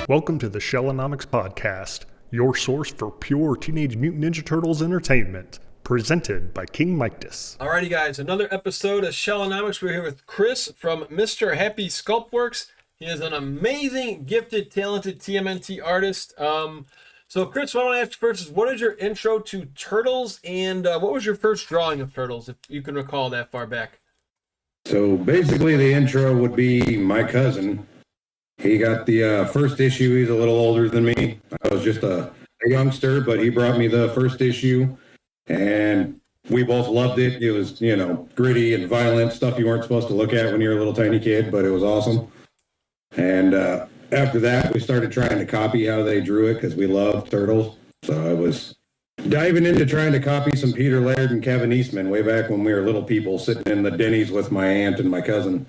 Welcome to the Shellonomics Podcast, your source for pure Teenage Mutant Ninja Turtles entertainment, presented by King Midas. Alrighty guys, another episode of Shellonomics. We're here with Chris from MrSculptWorks. He is an amazing, gifted, talented TMNT artist. So Chris, what I want to ask you first is, what is your intro to Turtles, and what was your first drawing of Turtles, if you can recall that far back? So basically the intro would be my cousin. He got the first issue. He's a little older than me. I was just a youngster, but he brought me the first issue, and we both loved it. It was, gritty and violent stuff you weren't supposed to look at when you were a little tiny kid, but it was awesome. And after that, we started trying to copy how they drew it because we love Turtles. So I was diving into trying to copy some Peter Laird and Kevin Eastman way back when we were little people sitting in the Denny's with my aunt and my cousin.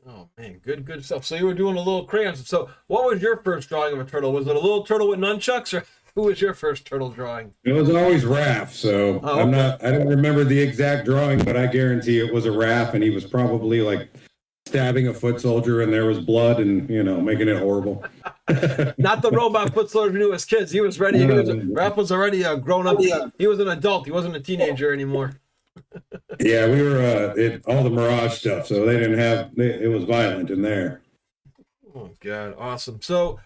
Oh man, good stuff. So you were doing a little crayons. So what was your first drawing of a turtle? Was it a little turtle with nunchucks, or who was your first turtle drawing? It was always Raph. So I don't remember the exact drawing, but I guarantee it was a Raph, and he was probably like stabbing a foot soldier, and there was blood, and making it horrible. Not the robot foot soldier we knew as kids. He was ready. Raph was already a grown up. He was an adult. He wasn't a teenager anymore. Yeah, we were all the Mirage stuff, so they didn't have it was violent in there. Oh god, awesome. So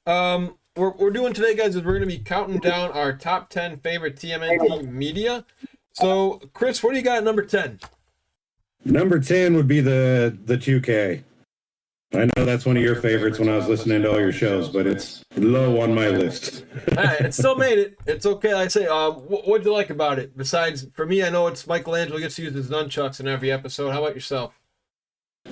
we're doing today, guys, is we're going to be counting down our top 10 favorite TMNT media. So Chris, what do you got at number 10? Number 10 would be the 2K. I know that's one of your favorites when I was listening to all your shows, but it's low on my list. All right, it still made it. It's okay. Like I say, what do you like about it? Besides, for me, I know it's Michelangelo gets to use his nunchucks in every episode. How about yourself?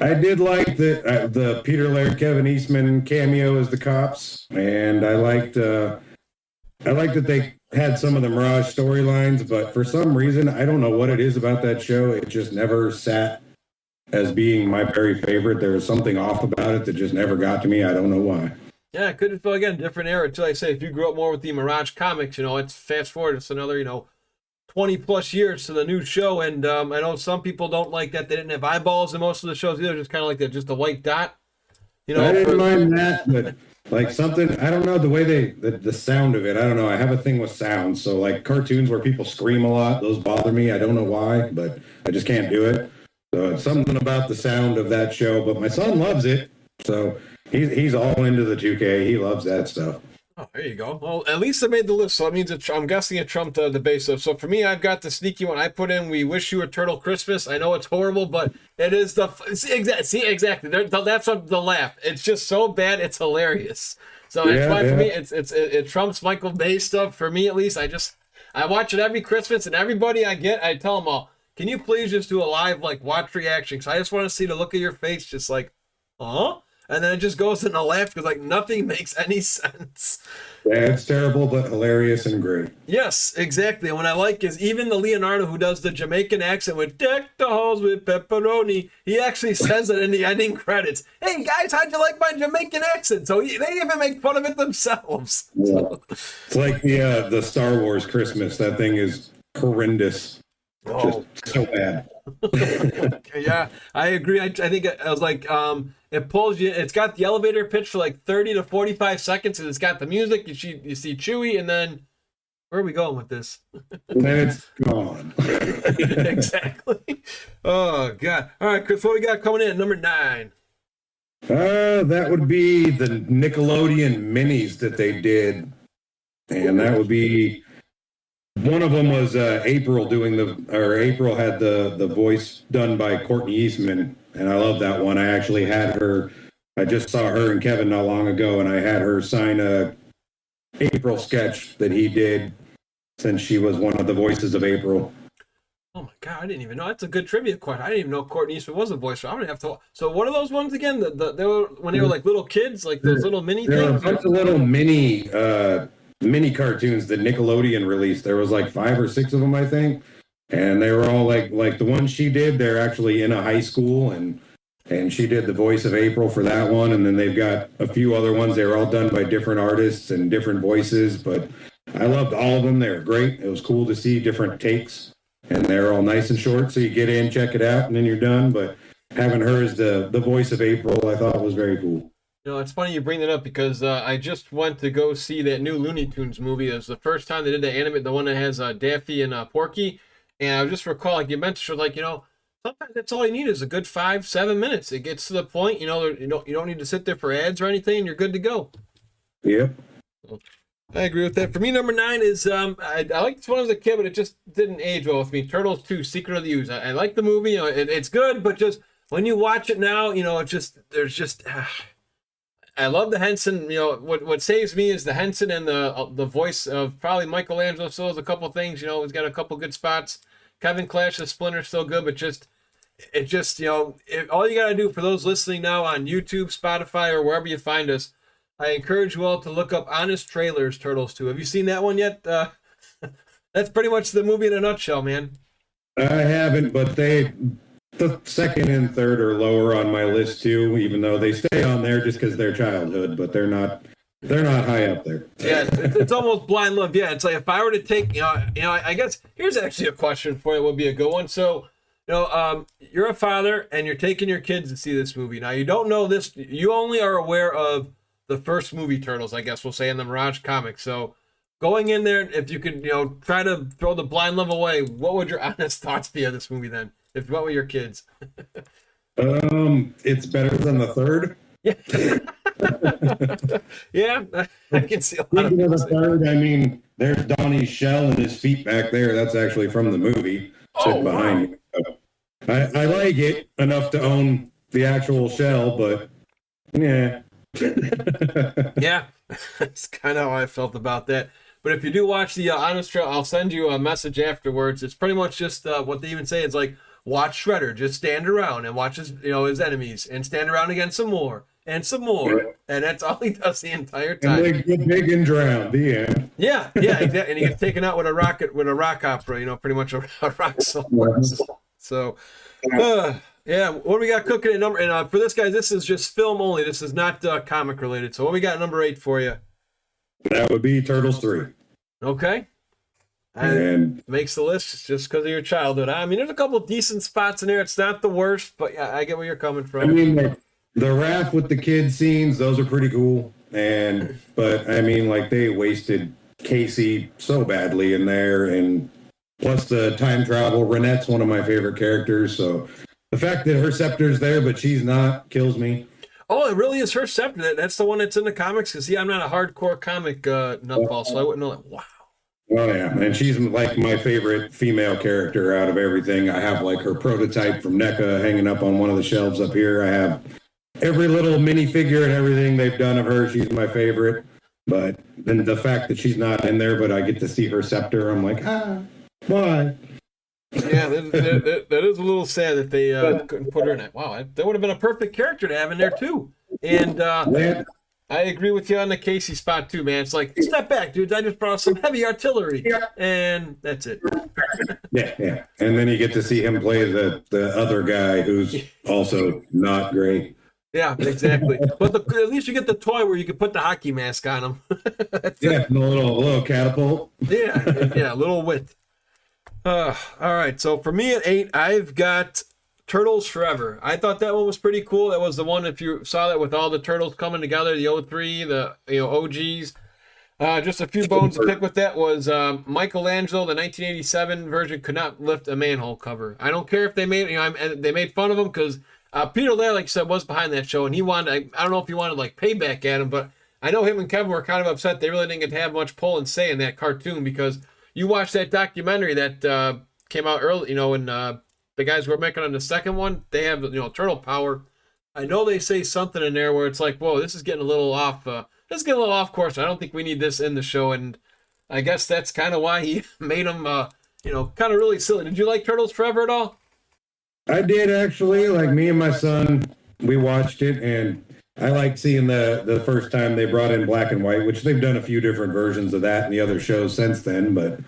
I did like the Peter Laird, Kevin Eastman cameo as the cops, and I liked that they had some of the Mirage storylines, but for some reason, I don't know what it is about that show. It just never sat as being my very favorite. There was something off about it that just never got to me. I don't know why. Yeah, it could feel, again, different era too. Like I say, if you grew up more with the Mirage comics, it's fast forward. It's another, 20 plus years to the new show. And I know some people don't like that they didn't have eyeballs in most of the shows either. Just kind of like that, just a white dot. I didn't mind that, but like something, I don't know, the way the sound of it, I don't know. I have a thing with sound. So like cartoons where people scream a lot, those bother me. I don't know why, but I just can't do it. So it's something about the sound of that show, but my son loves it. So he's all into the 2K. He loves that stuff. Oh, there you go. Well, at least it made the list, so that means I'm guessing it trumped the base of. So for me, I've got the sneaky one. I put in "We Wish You a Turtle Christmas." I know it's horrible, but it is exactly. That's the laugh. It's just so bad, it's hilarious. So that's why for me, it trumps Michael Bay stuff. For me, at least, I watch it every Christmas, and everybody I tell them all, can you please just do a live watch reaction? Because I just want to see the look of your face, just like, huh? And then it just goes in a laugh because nothing makes any sense. Yeah, it's terrible, but hilarious and great. Yes, exactly. And what I like is even the Leonardo who does the Jamaican accent with "deck the halls with pepperoni," he actually says it in the ending credits. Hey guys, how'd you like my Jamaican accent? So they even make fun of it themselves. Yeah. It's like the Star Wars Christmas. That thing is horrendous. Oh, just so bad. Yeah, I agree. I think I was like, it pulls you. It's got the elevator pitch for 30 to 45 seconds, and it's got the music. You see Chewie, and then where are we going with this? Then it's gone. Exactly. Oh god. All right, Chris, what we got coming in at number 9? That would be the Nickelodeon minis that they did, and that would be. One of them was April April had the voice done by Courtney Eastman, and I love that one. I actually had her. I just saw her and Kevin not long ago, and I had her sign a April sketch that he did, since she was one of the voices of April. Oh my god, I didn't even know. That's a good trivia question. I didn't even know Courtney Eastman was a voice. I'm gonna have to. So what are those ones again? They were when they were like little kids, like those little mini there things. There were a bunch of little mini cartoons that Nickelodeon released. There was 5 or 6 of them, I think, and they were all like the one she did. They're actually in a high school, and she did the voice of April for that one. And then they've got a few other ones. They were all done by different artists and different voices, but I loved all of them. They were great. It was cool to see different takes, and they're all nice and short. So you get in, check it out, and then you're done. But having her as the voice of April, I thought was very cool. It's funny you bring that up because I just went to go see that new Looney Tunes movie. It was the first time they did the anime, the one that has Daffy and Porky. And I just recall, like you mentioned, like, sometimes that's all you need is a good 5-7 minutes. It gets to the point, you don't need to sit there for ads or anything, and you're good to go. Yep. I agree with that. For me, number 9 is I liked this one as a kid, but it just didn't age well with me. Turtles 2: Secret of the Ooze. I like the movie. It's good, but just when you watch it now, I love the Henson. What saves me is the Henson and the voice of probably Michelangelo. Still has a couple things. He's got a couple good spots. Kevin Clash the Splinter's still good, but all you gotta do for those listening now on YouTube, Spotify, or wherever you find us, I encourage you all to look up Honest Trailers Turtles 2. Have you seen that one yet? That's pretty much the movie in a nutshell, man. I haven't, but the second and third are lower on my list too, even though they stay on there just because they're childhood, but they're not high up there. Yeah, it's almost blind love. Yeah, it's like if I were to take, I guess here's actually a question for you. Would be a good one. So, you're a father and you're taking your kids to see this movie. Now you don't know this. You only are aware of the first movie Turtles, I guess we'll say, in the Mirage comics. So going in there, if you could, try to throw the blind love away, what would your honest thoughts be of this movie then? What were your kids? It's better than the third. Yeah. Yeah, I can see a lot Speaking of of the third, I mean, there's Donnie's shell and his feet back there. That's actually from the movie. Sitting behind you. So, I like it enough to own the actual shell, but yeah. Yeah, that's kind of how I felt about that. But if you do watch the Honest Trail, I'll send you a message afterwards. It's pretty much just what they even say. It's like, watch Shredder just stand around and watch his enemies and stand around again some more and some more. Yeah. And that's all he does the entire time. And they get big and drown. The end. Yeah, exactly. And he gets taken out with a rock opera. Pretty much a rock song. So, yeah, what do we got cooking at number? And for this guy, this is just film only. This is not comic related. So what we got number 8 for you? That would be Turtles 3. Okay. And makes the list just because of your childhood. I mean, there's a couple decent spots in there. It's not the worst, but yeah, I get where you're coming from. I mean, the Raph with the kids scenes, those are pretty cool. But I mean, like, they wasted Casey so badly in there, and plus the time travel. Renette's one of my favorite characters, so the fact that her scepter's there but she's not kills me. Oh, it really is her scepter. That's the one that's in the comics. Because see, I'm not a hardcore comic nutball, so I wouldn't know that. Wow. Oh yeah, and she's like my favorite female character out of everything. I have like her prototype from NECA hanging up on one of the shelves up here. I have every little minifigure and everything they've done of her. She's my favorite. But then the fact that she's not in there, but I get to see her scepter, I'm like, why? Yeah, that is a little sad that they couldn't put her in it. Wow, that would have been a perfect character to have in there too. And I agree with you on the Casey spot too, man. It's like, step back, dude. I just brought some heavy artillery, and that's it. Yeah. And then you get to see him play the other guy who's also not great. Yeah, exactly. But at least you get the toy where you can put the hockey mask on him. Yeah, a little catapult. Yeah, a little wit. All right, so for me at 8, I've got Turtles Forever. I thought that one was pretty cool. That was the one, if you saw that, with all the turtles coming together, the 03, the OGs. Just a few bones to pick with that was Michelangelo, the 1987 version, could not lift a manhole cover. I don't care if they made, they made fun of him because Peter Laird, like you said, was behind that show, and he wanted, I don't know if he wanted like payback at him, but I know him and Kevin were kind of upset. They really didn't get to have much pull and say in that cartoon, because you watch that documentary that came out early, and the guys were making on the second one, they have, turtle power. I know they say something in there where it's like, whoa, this is getting a little off. This is getting a little off course. I don't think we need this in the show, and I guess that's kind of why he made them, kind of really silly. Did you like Turtles Forever at all? I did, actually. Like, me and my son, we watched it, and I liked seeing the first time they brought in black and white, which they've done a few different versions of that in the other shows since then, but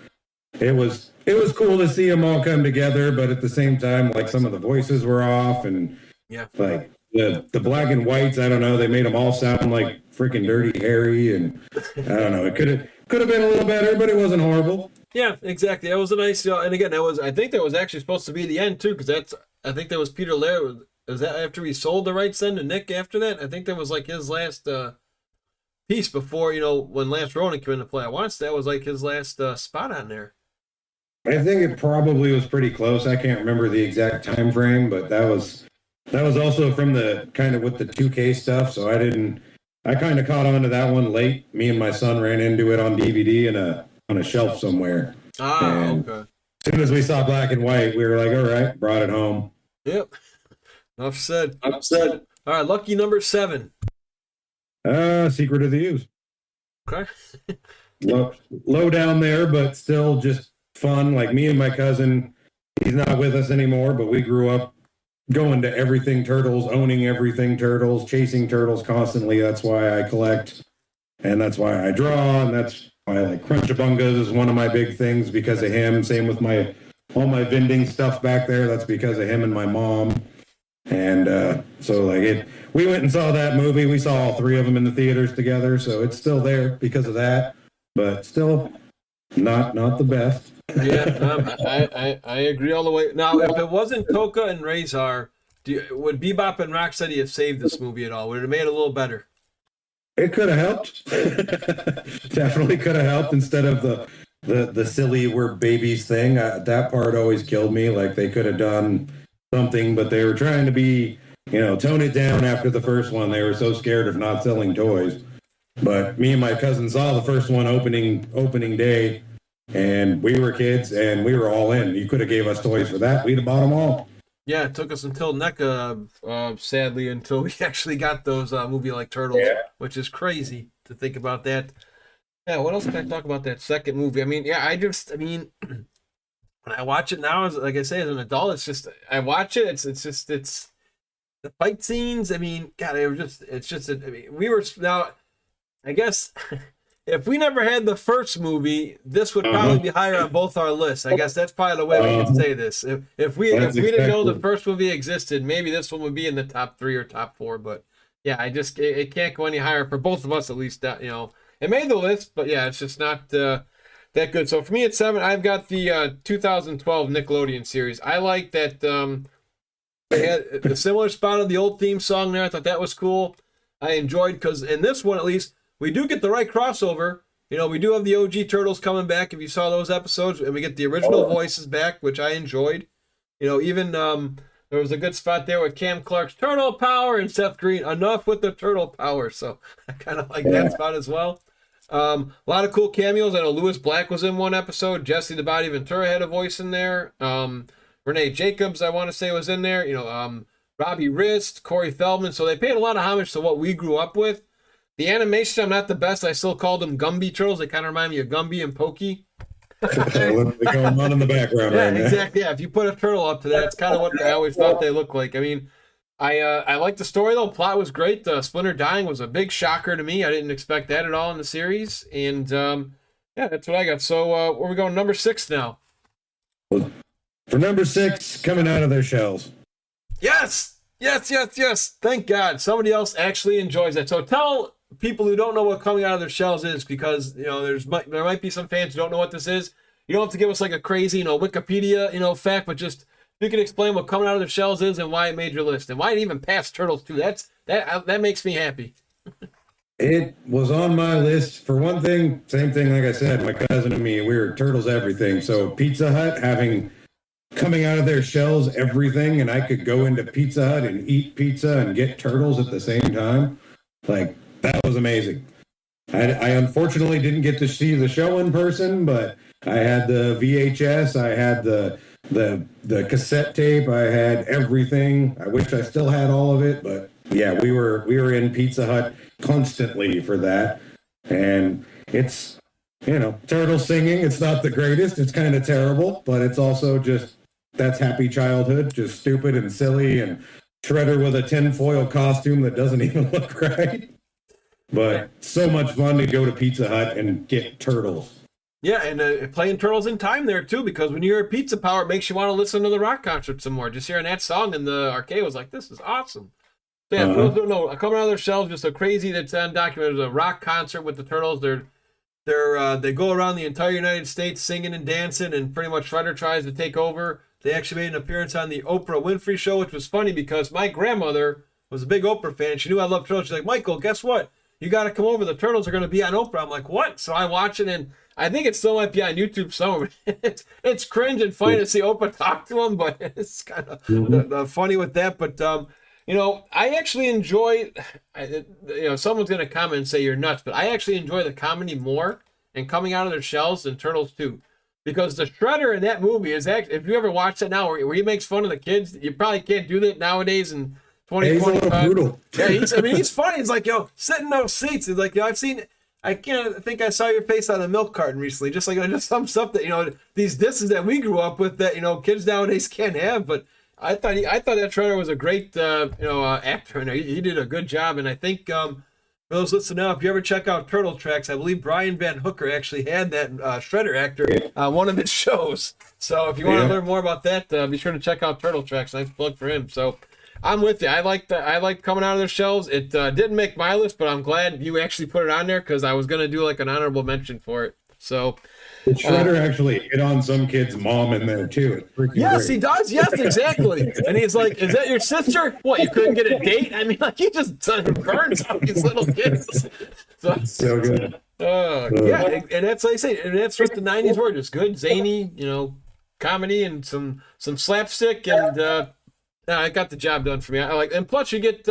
it was cool to see them all come together, but at the same time, like, some of the voices were off, and like the black and whites, I don't know, they made them all sound like freaking Dirty Harry, and I don't know, it could have been a little better, but it wasn't horrible. Yeah, exactly. That was a nice, and again, I think that was actually supposed to be the end too, because I think that was Peter Laird is that after he sold the rights then to Nick after that? I think that was like his last piece before, when Lance Rowan came into play. I want to say that was like his last spot on there. I think it probably was pretty close. I can't remember the exact time frame, but that was also from the kind of with the 2K stuff. So I kind of caught on to that one late. Me and my son ran into it on DVD on a shelf somewhere. Okay. As soon as we saw black and white, we were like, all right, brought it home. Yep. Enough said. All right, lucky number 7. Secret of the Use. Okay. low down there, but still just fun. Like me and my cousin, he's not with us anymore, but we grew up going to everything turtles, owning everything turtles, chasing turtles constantly. That's why I collect, and that's why I draw, and that's why I like Crunchabungas is one of my big things because of him. Same with all my vending stuff back there. That's because of him and my mom. And so we went and saw that movie. We saw all 3 of them in the theaters together. So it's still there because of that, but still not the best. Yeah, I agree all the way. Now, if it wasn't Toka and Razor, would Bebop and Rocksteady have saved this movie at all? Would it have made it a little better? It could have helped. Definitely could have helped instead of the silly we're babies thing. That part always killed me. Like they could have done something, but they were trying to be, tone it down after the first one. They were so scared of not selling toys. But me and my cousin saw the first one opening day, and we were kids, and we were all in. You could have gave us toys for that. We'd have bought them all. Yeah, it took us until NECA, sadly, until we actually got those movie like Turtles, which is crazy to think about that. Yeah, what else can I talk about that second movie? I mean, when I watch it now, like I say, as an adult, it's just, I watch it, it's the fight scenes. I mean, God, we were, now, I guess, if we never had the first movie, this would probably be higher on both our lists. I guess that's probably the way we can say this. If we didn't know the first movie existed, maybe this one would be in the top 3 or top 4. But yeah, it can't go any higher for both of us, at least. It made the list, but yeah, it's just not that good. So for me at 7, I've got the 2012 Nickelodeon series. I like that they had a similar spot of the old theme song there. I thought that was cool. I enjoyed, because in this one at least, we do get the right crossover. We do have the OG Turtles coming back, if you saw those episodes, and we get the original voices back, which I enjoyed. Even there was a good spot there with Cam Clark's Turtle Power and Seth Green. Enough with the Turtle Power. So I kind of like that spot as well. A lot of cool cameos. I know Lewis Black was in one episode. Jesse the Body Ventura had a voice in there. Renee Jacobs, I want to say, was in there. Robbie Rist, Corey Feldman. So they paid a lot of homage to what we grew up with. The animation, I'm not the best. I still call them Gumby Turtles. They kind of remind me of Gumby and Pokey. They're going on in the background right now. Exactly. Yeah, if you put a turtle up to that, it's kind of what I always thought they looked like. I mean, I like the story, though. Plot was great. Splinter dying was a big shocker to me. I didn't expect that at all in the series. And, yeah, that's what I got. So, where we going? Number 6 now. For number 6, coming out of their shells. Yes! Thank God. Somebody else actually enjoys that. So tell people who don't know what coming out of their shells is, because there might be some fans who don't know what this is. You don't have to give us like a crazy Wikipedia fact, but just you can explain what coming out of their shells is and why it made your list and why it even passed Turtles 2. That makes me happy. It was on my list. For one thing, same thing like I said, my cousin and me, we were Turtles everything. So Pizza Hut coming out of their shells everything, and I could go into Pizza Hut and eat pizza and get Turtles at the same time. Like, that was amazing. I unfortunately didn't get to see the show in person, but I had the VHS, I had the cassette tape, I had everything. I wish I still had all of it, but yeah, we were in Pizza Hut constantly for that. And it's, Turtle singing, it's not the greatest, it's kind of terrible, but it's also just, that's happy childhood, just stupid and silly, and Shredder with a tinfoil costume that doesn't even look right. But so much fun to go to Pizza Hut and get Turtles. Yeah, and playing Turtles in Time there, too, because when you hear Pizza Power, it makes you want to listen to the rock concert some more. Just hearing that song in the arcade was like, this is awesome. So yeah, for those who don't know, coming out of their shells, just a crazy, that's undocumented, a rock concert with the Turtles. They go around the entire United States singing and dancing, and pretty much Shredder tries to take over. They actually made an appearance on the Oprah Winfrey Show, which was funny because my grandmother was a big Oprah fan. She knew I loved turtles. She's like, Michael, guess what? You got to come over. The turtles are going to be on Oprah. I'm like, what? So I watch it, and I think it still might be on YouTube somewhere. It's cringe and funny to see Oprah talk to him, but it's kind of funny with that. But, I actually enjoy, someone's going to comment and say you're nuts, but I actually enjoy the comedy more and coming out of their shells than Turtles 2. Because the Shredder in that movie is actually, if you ever watch it now where he makes fun of the kids, you probably can't do that nowadays in 2025. Brutal. Yeah, he's funny. He's like, sit in those seats. He's like, I think I saw your face on a milk carton recently. Just like, just some stuff that, these disses that we grew up with that, kids nowadays can't have. But I thought that Shredder was a great, actor. And he did a good job. And I think, for those listening now, if you ever check out Turtle Tracks, I believe Brian Van Hooker actually had that Shredder actor on one of his shows. So if you want to learn more about that, be sure to check out Turtle Tracks. Nice plug for him. So I'm with you. I like coming out of their shells. It didn't make my list, but I'm glad you actually put it on there because I was going to do like an honorable mention for it. So the Shredder actually hit on some kid's mom in there too. Yes, he does. Yes, exactly. And he's like, "Is that your sister? What? You couldn't get a date? I mean, like he just burns out these little kids." So good. Yeah, and that's like I say, and that's what the '90s were. Just good, zany, comedy and some slapstick, and I got the job done for me. I like, and plus you get.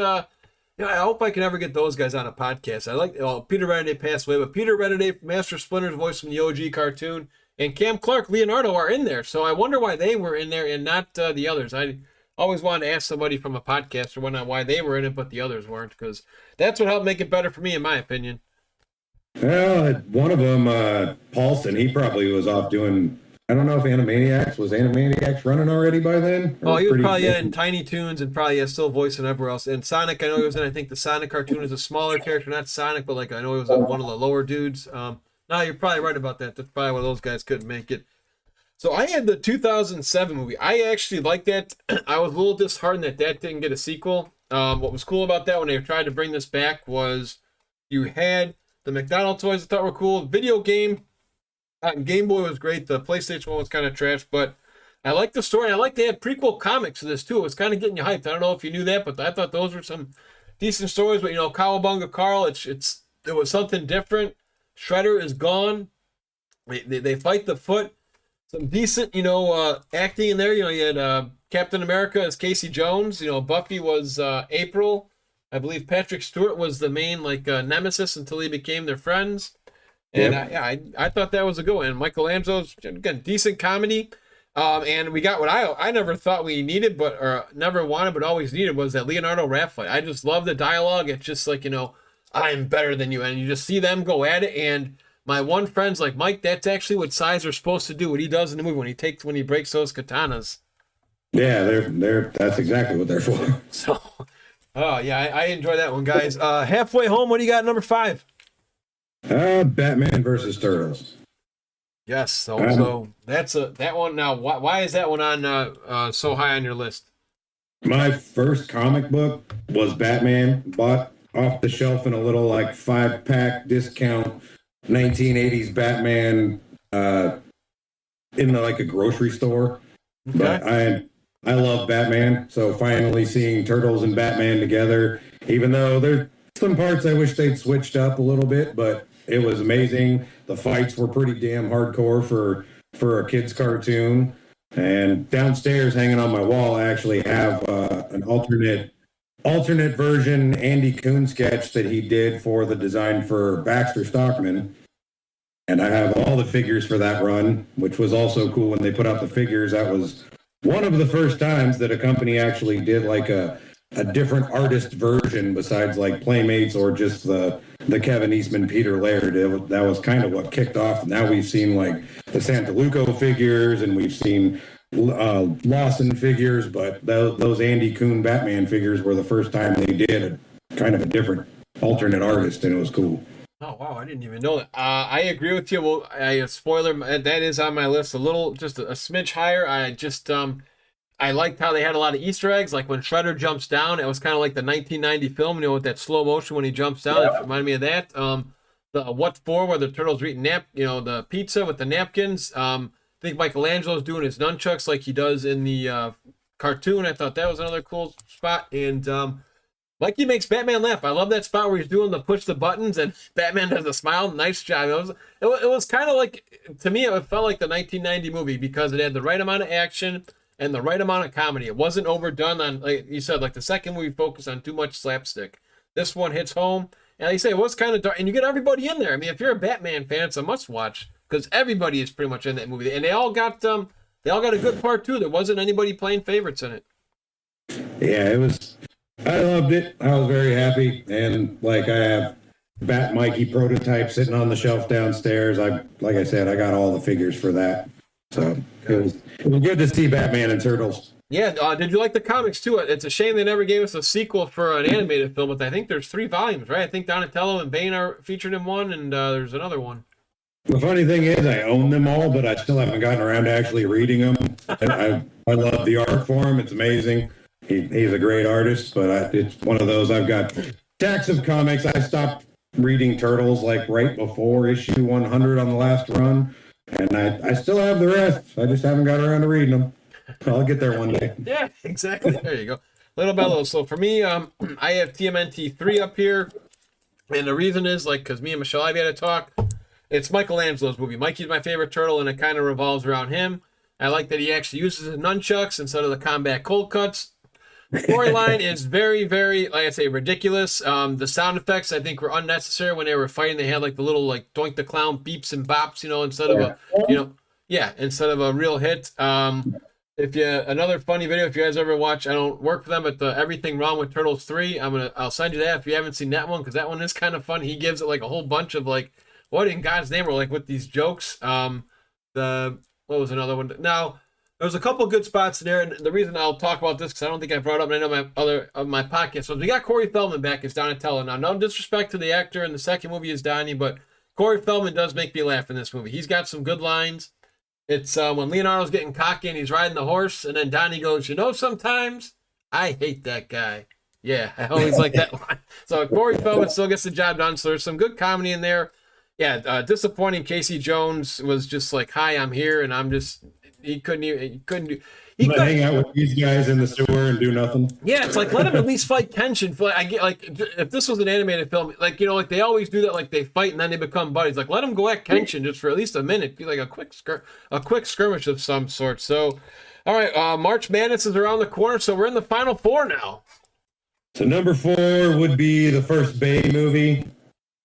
I hope I can ever get those guys on a podcast. I like, Peter Renaday passed away, but Peter Renaday, Master Splinter's voice from the OG cartoon, and Cam Clark, Leonardo are in there. So I wonder why they were in there and not the others. I always wanted to ask somebody from a podcast or whatnot why they were in it, but the others weren't, because that's what helped make it better for me, in my opinion. Well, one of them, Paulson, he probably was off doing. I don't know if Animaniacs running already by then? Oh, he was probably in Tiny Toons and probably still voicing everywhere else. And Sonic, I know he was in. I think the Sonic cartoon is a smaller character, not Sonic, but I know he was one of the lower dudes. No, you're probably right about that. That's probably why those guys couldn't make it. So I had the 2007 movie. I actually liked that. I was a little disheartened that didn't get a sequel. What was cool about that when they tried to bring this back was you had the McDonald's toys I thought were cool. Video game. Game Boy was great. The PlayStation 1 was kind of trash, but I like the story. I like they had prequel comics to this too. It was kind of getting you hyped. I don't know if you knew that, but I thought those were some decent stories. But Cowabunga Carl, it was something different. Shredder is gone. They fight the Foot. Some decent, acting in there. You had Captain America as Casey Jones. Buffy was April. I believe Patrick Stewart was the main nemesis until he became their friends. And I thought that was a good one. And Michelangelo's, again, decent comedy. And we got what I never thought we needed, or never wanted, but always needed, was that Leonardo rap fight. I just love the dialogue. It's just like, I'm better than you. And you just see them go at it. And my one friend's like, Mike, that's actually what Sizer's supposed to do, what he does in the movie when he breaks those katanas. Yeah, that's exactly what they're for. So, I enjoy that one, guys. Halfway home, what do you got, number 5? Batman versus Turtles. Yes, so that's that one. Now, why is that one on so high on your list? My first comic book was Batman, bought off the shelf in a little 5-pack discount 1980s Batman in a grocery store. Okay. But I love Batman, so finally seeing Turtles and Batman together, even though there's some parts I wish they'd switched up a little bit, but it was amazing. The fights were pretty damn hardcore for a kid's cartoon. And downstairs, hanging on my wall, I actually have an alternate version Andy Kuhn sketch that he did for the design for Baxter Stockman. And I have all the figures for that run, which was also cool when they put out the figures. That was one of the first times that a company actually did a different artist version besides Playmates or just the Kevin Eastman Peter Laird. That was kind of what kicked off. Now we've seen the Santaluco figures and we've seen Lawson figures, but those Andy Kuhn Batman figures were the first time they did kind of a different alternate artist, and it was cool. Oh wow, I didn't even know that. I agree with you. Well, spoiler, that is on my list. Just a smidge higher. I liked how they had a lot of Easter eggs, like when Shredder jumps down. It was kind of like the 1990 film, with that slow motion when he jumps down. It reminded me of that. The What For, where the turtles are eating the pizza with the napkins. think Michelangelo's doing his nunchucks like he does in the cartoon. I thought that was another cool spot. And Mikey makes Batman laugh. I love that spot where he's doing the push the buttons and Batman does a smile. Nice job. It was kind of like, to me, it felt like the 1990 movie because it had the right amount of action and the right amount of comedy. It wasn't overdone on, like you said, like the second movie focused on too much slapstick. This one hits home. And like you say, it was kind of dark. And you get everybody in there. I mean, if you're a Batman fan, it's a must watch because everybody is pretty much in that movie. And they all got a good part too. There wasn't anybody playing favorites in it. Yeah, it was. I loved it. I was very happy. And like I have Bat Mikey prototype sitting on the shelf downstairs. Like I said, I got all the figures for that. So it was good to see Batman and Turtles. Yeah, did you like the comics too? It's a shame they never gave us a sequel for an animated film, but I think there's 3 volumes, right? I think Donatello and Bane are featured in one, and there's another one. The funny thing is, I own them all, but I still haven't gotten around to actually reading them. I love the art for him; it's amazing. He's a great artist, but it's one of those. I've got stacks of comics. I stopped reading Turtles like right before issue 100 on the last run, and I still have the rest. I just haven't got around to reading them. I'll get there one day. Yeah, exactly. There you go. Little by little. So for me, I have TMNT 3 up here, and the reason is because me and Michelle Ivy had a talk. It's Michelangelo's movie. Mikey's my favorite turtle, and it kind of revolves around him. I like that he actually uses his nunchucks instead of the combat cold cuts. The storyline is very, very, like I say, ridiculous. The sound effects, I think, were unnecessary when they were fighting. They had the little Doink the Clown beeps and bops, instead of instead of a real hit. Another funny video, if you guys ever watch, I don't work for them, but the Everything Wrong with Turtles 3, I'll send you that if you haven't seen that one, because that one is kind of fun. He gives it a whole bunch of what in God's name were with these jokes. What was another one? Now, there was a couple good spots in there, and the reason I'll talk about this, because I don't think I brought it up in any of my podcasts, was we got Corey Feldman back as Donatello. Now, no disrespect to the actor in the second movie as Donnie, but Corey Feldman does make me laugh in this movie. He's got some good lines. It's when Leonardo's getting cocky and he's riding the horse, and then Donnie goes, sometimes I hate that guy. Yeah, I always like that line. So Corey Feldman still gets the job done, so there's some good comedy in there. Yeah, disappointing. Casey Jones was just hi, I'm here, and I'm just, he couldn't hang out with these guys in the sewer and do nothing. Yeah, it's let him at least fight Kenshin. I get if this was an animated film, they always do that, they fight and then they become buddies. Let him go at Kenshin just for at least a minute, be a quick skirmish of some sort. So, all right, March Madness is around the corner, so we're in the final 4 now. So number 4 would be the first Bay movie.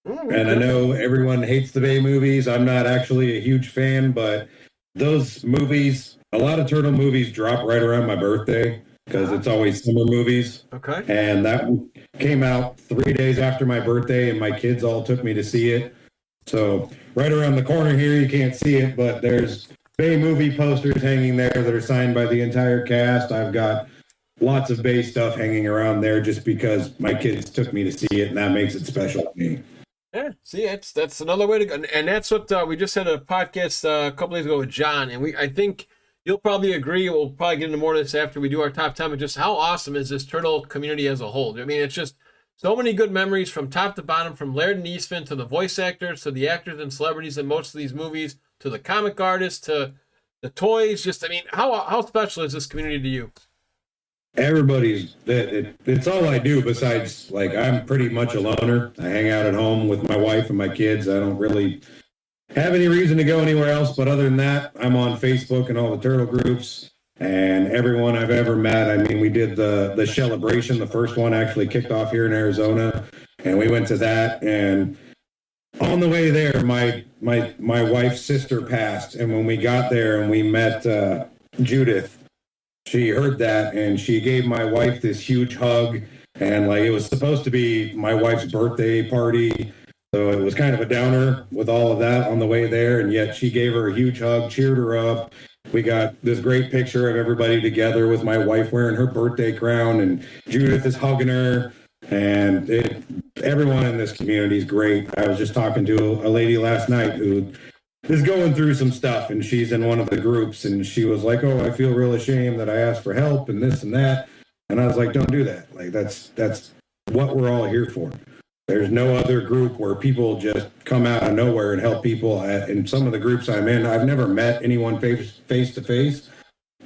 And I know everyone hates the Bay movies. I'm not actually a huge fan, but those movies, a lot of turtle movies drop right around my birthday because it's always summer movies. Okay. And that came out 3 days after my birthday, and my kids all took me to see it. So right around the corner here, you can't see it, but there's Bay movie posters hanging there that are signed by the entire cast. I've got lots of Bay stuff hanging around there just because my kids took me to see it, and that makes it special to me. Yeah, see, that's another way to go, and that's what we just had a podcast a couple days ago with John, and I think you'll probably agree. We'll probably get into more of this after we do our top 10. But just how awesome is this turtle community as a whole? I mean, it's just so many good memories from top to bottom, from Laird and Eastman to the voice actors to the actors and celebrities in most of these movies to the comic artists to the toys. Just, I mean, how special is this community to you? Everybody's it's all I do besides I'm pretty much a loner. I hang out at home with my wife and my kids. I don't really have any reason to go anywhere else, but other than that, I'm on Facebook and all the turtle groups, and everyone I've ever met. I mean, we did the celebration. The first one actually kicked off here in Arizona, and we went to that, and on the way there, my wife's sister passed, and when we got there and we met Judith, she heard that, and she gave my wife this huge hug, and it was supposed to be my wife's birthday party, so it was kind of a downer with all of that on the way there, and yet she gave her a huge hug, cheered her up. We got this great picture of everybody together with my wife wearing her birthday crown, and Judith is hugging her, and everyone in this community is great. I was just talking to a lady last night who is going through some stuff, and she's in one of the groups, and she was like, "Oh, I feel real ashamed that I asked for help and this and that." And I was like, "Don't do that. That's what we're all here for." There's no other group where people just come out of nowhere and help people. In some of the groups I'm in, I've never met anyone face to face,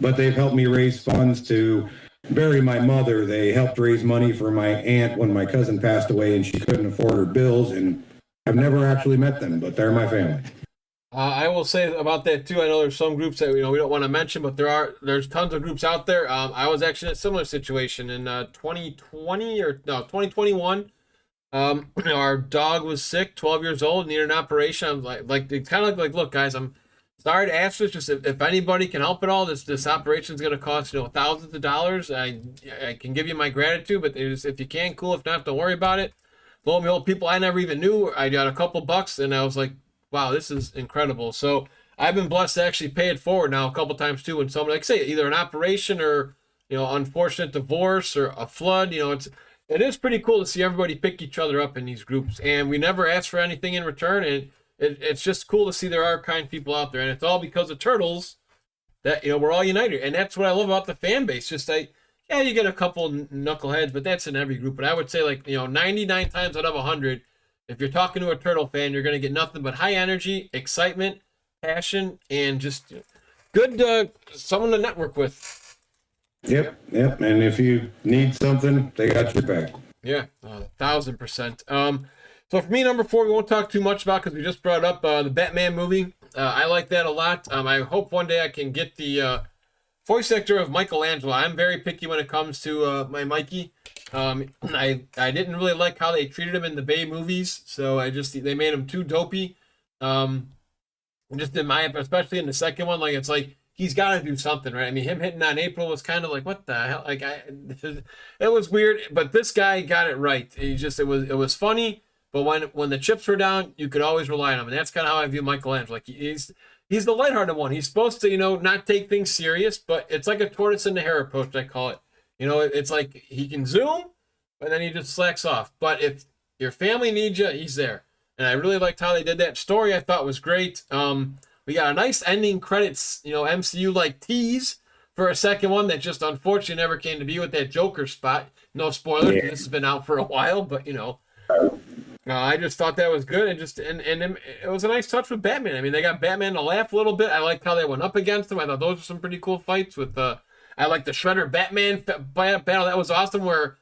but they've helped me raise funds to bury my mother. They helped raise money for my aunt when my cousin passed away and she couldn't afford her bills. And I've never actually met them, but they're my family. I will say about that too. I know there's some groups that we don't want to mention, but there's tons of groups out there. I was actually in a similar situation in 2021. Our dog was sick, 12 years old, needed an operation. I'm like it's kind of like, look, guys, I'm sorry to ask this. Just if anybody can help at all, this operation is going to cost thousands of dollars. I can give you my gratitude, but if you can, cool. If not, don't worry about it. Lo and behold, people I never even knew, I got a couple bucks, and I was like, wow, this is incredible. So I've been blessed to actually pay it forward now a couple times too. When someone, like say, either an operation or unfortunate divorce or a flood, it is pretty cool to see everybody pick each other up in these groups, and we never ask for anything in return. And it's just cool to see there are kind people out there, and it's all because of Turtles that we're all united, and that's what I love about the fan base. Just you get a couple knuckleheads, but that's in every group. But I would say 99 times out of 100. If you're talking to a Turtle fan, you're going to get nothing but high energy, excitement, passion, and just good someone to network with. Yep. And if you need something, they got your back. Yeah, 1,000%. So for me, number 4, we won't talk too much about because we just brought up the Batman movie. I like that a lot. I hope one day I can get the voice actor of Michelangelo. I'm very picky when it comes to my Mikey. I didn't really like how they treated him in the Bay movies, so they made him too dopey. Just in my, especially in the second one, it's like he's got to do something, right? I mean, him hitting on April was kind of like, what the hell? It was weird, but this guy got it right. It was funny, but when the chips were down, you could always rely on him, and that's kind of how I view Michelangelo. He's the lighthearted one. He's supposed to, not take things serious, but it's like a tortoise in the hare approach, I call it. It's like he can zoom, and then he just slacks off. But if your family needs you, he's there. And I really liked how they did that. Story I thought was great. We got a nice ending credits, MCU tease for a second one that just unfortunately never came to be with that Joker spot. No spoilers, This has been out for a while, but I just thought that was good, and it was a nice touch with Batman. I mean, they got Batman to laugh a little bit. I liked how they went up against him. I thought those were some pretty cool fights with I like the Shredder Batman battle. That was awesome. Where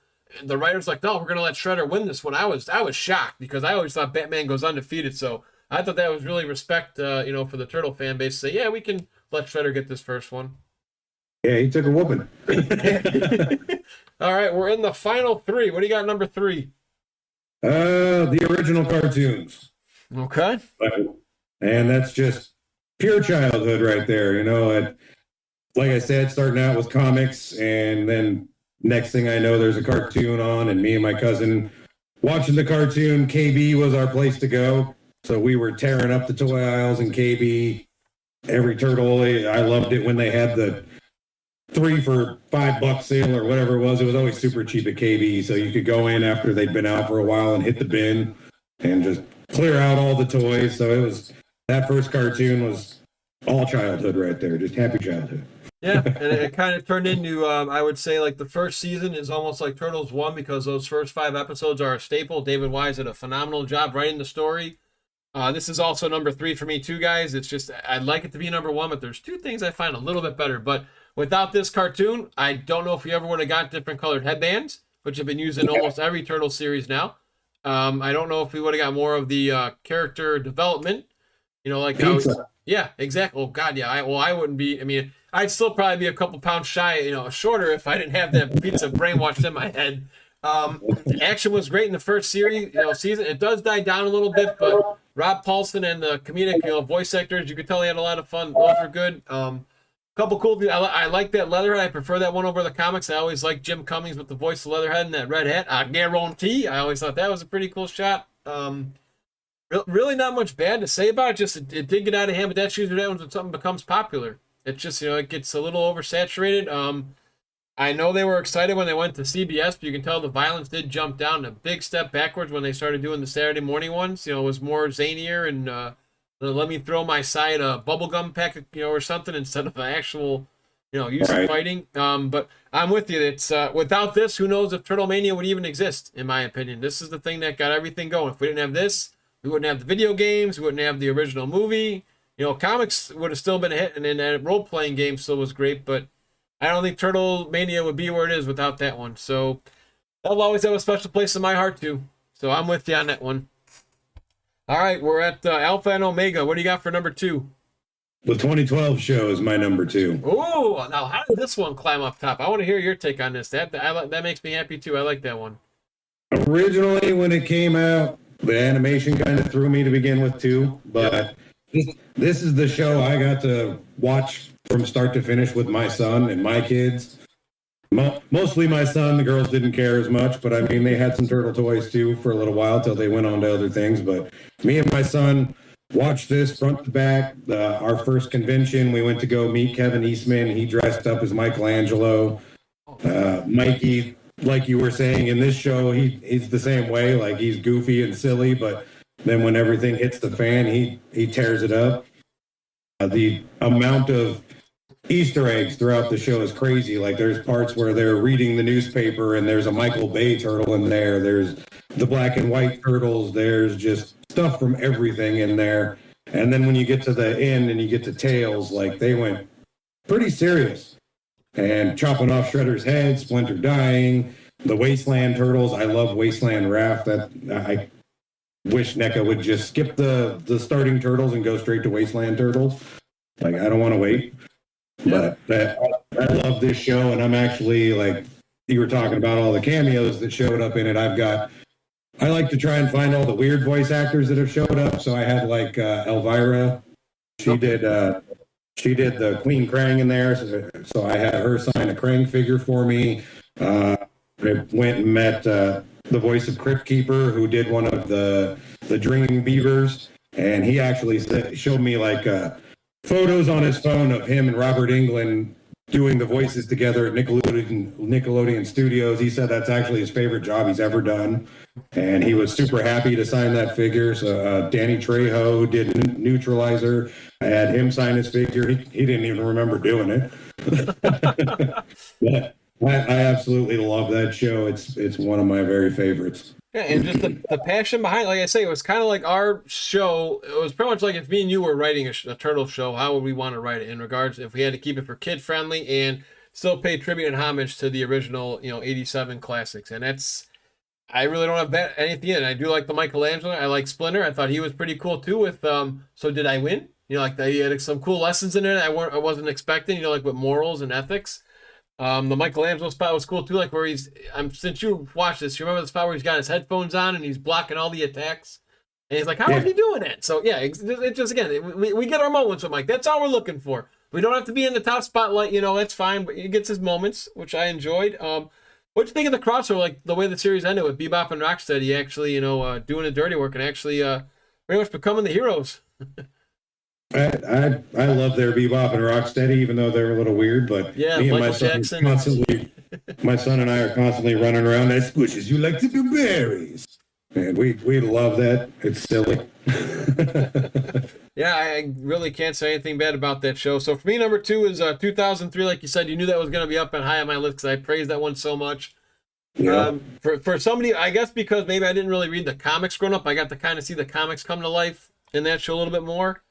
the writers no, we're gonna let Shredder win this one. I was shocked because I always thought Batman goes undefeated. So I thought that was really respect, for the Turtle fan base. To say, yeah, we can let Shredder get this first one. Yeah, he took a whooping. All right, we're in the final 3. What do you got, number 3? The original cartoons. Okay. And that's just pure childhood right there. Like I said, starting out with comics, and then next thing I know, there's a cartoon on, and me and my cousin watching the cartoon. KB was our place to go. So we were tearing up the toy aisles in KB. Every turtle, I loved it when they had the 3 for $5 sale or whatever it was. It was always super cheap at KB. So you could go in after they'd been out for a while and hit the bin and just clear out all the toys. So that first cartoon was all childhood right there. Just happy childhood. Yeah, and it kind of turned into, I would say, the first season is almost like Turtles 1 because those first 5 episodes are a staple. David Wise did a phenomenal job writing the story. This is also number 3 for me too, guys. It's just, I'd like it to be number 1, but there's 2 things I find a little bit better. But without this cartoon, I don't know if we ever would have got different colored headbands, which have been used in almost every Turtle series now. I don't know if we would have got more of the character development, yeah, exactly. Oh God, yeah. I wouldn't be. I mean, I'd still probably be a couple pounds shy, shorter if I didn't have that pizza brainwashed in my head. Action was great in the first series, season. It does die down a little bit, but Rob Paulson and the comedic, voice actors, you could tell he had a lot of fun. Those were good. Couple cool things. I like that Leatherhead. I prefer that one over the comics. I always liked Jim Cummings with the voice of Leatherhead and that red hat. I guarantee. I always thought that was a pretty cool shot. Really not much bad to say about it. Just it did get out of hand, but that's usually when something becomes popular. It just it gets a little oversaturated. I know they were excited when they went to CBS, but you can tell the violence did jump down a big step backwards when they started doing the Saturday morning ones. It was more zanier and let me throw my side bubblegum pack, or something instead of an actual used to fighting. But I'm with you. It's without this, who knows if Turtle Mania would even exist? In my opinion, this is the thing that got everything going. If we didn't have this, we wouldn't have the video games. We wouldn't have the original movie. Comics would have still been a hit, and then that role playing game still was great. But I don't think Turtle Mania would be where it is without that one. So that'll always have a special place in my heart too. So I'm with you on that one. All right, we're at Alpha and Omega. What do you got for number 2? The 2012 show is my number 2. Oh, now how did this one climb up top? I want to hear your take on this. That makes me happy too. I like that one. Originally, when it came out, the animation kind of threw me to begin with too. But this is the show I got to watch from start to finish with my son and my kids. Mostly my son. The girls didn't care as much, but I mean, they had some turtle toys too for a little while till they went on to other things. But me and my son watched this front to back. Our first convention, we went to go meet Kevin Eastman. He dressed up as Michelangelo. Mikey, like you were saying, in this show, he's the same way. Like, he's goofy and silly, but then when everything hits the fan, he tears it up. The amount of Easter eggs throughout the show is crazy. Like, there's parts where they're reading the newspaper and there's a Michael Bay turtle in there. There's the black and white turtles. There's just stuff from everything in there. And then when you get to the end and you get to Tails, like, they went pretty serious. And chopping off Shredder's head, Splinter dying, the Wasteland turtles. I love Wasteland Raph. I wish NECA would just skip the starting turtles and go straight to Wasteland turtles. Like, I don't want to wait. But I love this show, and I'm actually, like, you were talking about all the cameos that showed up in it. I like to try and find all the weird voice actors that have showed up. So I had, like, Elvira. She did the Queen Krang in there. So I had her sign a Krang figure for me. I went and met the voice of Crypt Keeper, who did one of the Dreaming Beavers. And he actually showed me, like, photos on his phone of him and Robert Englund doing the voices together at Nickelodeon Studios. He said that's actually his favorite job he's ever done, and he was super happy to sign that figure. So Danny Trejo, who did Neutralizer, I had him sign his figure. He didn't even remember doing it. But I absolutely love that show. It's one of my very favorites. Yeah, and just the passion behind it. Like I say, it was kind of like our show. It was pretty much like if me and you were writing a turtle show, how would we want to write it in regards if we had to keep it for kid friendly and still pay tribute and homage to the original, 87 classics. And I really don't have that anything in it. I do like the Michelangelo. I like Splinter. I thought he was pretty cool too with So Did I Win? Like he had some cool lessons in it I wasn't expecting, like with morals and ethics. The Michelangelo spot was cool too, like where since you watched this, you remember the spot where he's got his headphones on and he's blocking all the attacks, and he's like, how is he doing it? So yeah, it just, again, we get our moments with Mike. That's all we're looking for. We don't have to be in the top spotlight, that's fine, but he gets his moments, which I enjoyed. What'd you think of the crossover, like the way the series ended with Bebop and Rocksteady actually, doing the dirty work and actually very much becoming the heroes? I love their Bebop and Rocksteady, even though they're a little weird. But yeah, me and my son and I are constantly running around. That squishes you like the berries. Man, we love that. It's silly. Yeah, I really can't say anything bad about that show. So for me, number 2 is 2003. Like you said, you knew that was going to be up and high on my list because I praised that one so much. Yeah. For somebody, I guess because maybe I didn't really read the comics growing up, I got to kind of see the comics come to life in that show a little bit more.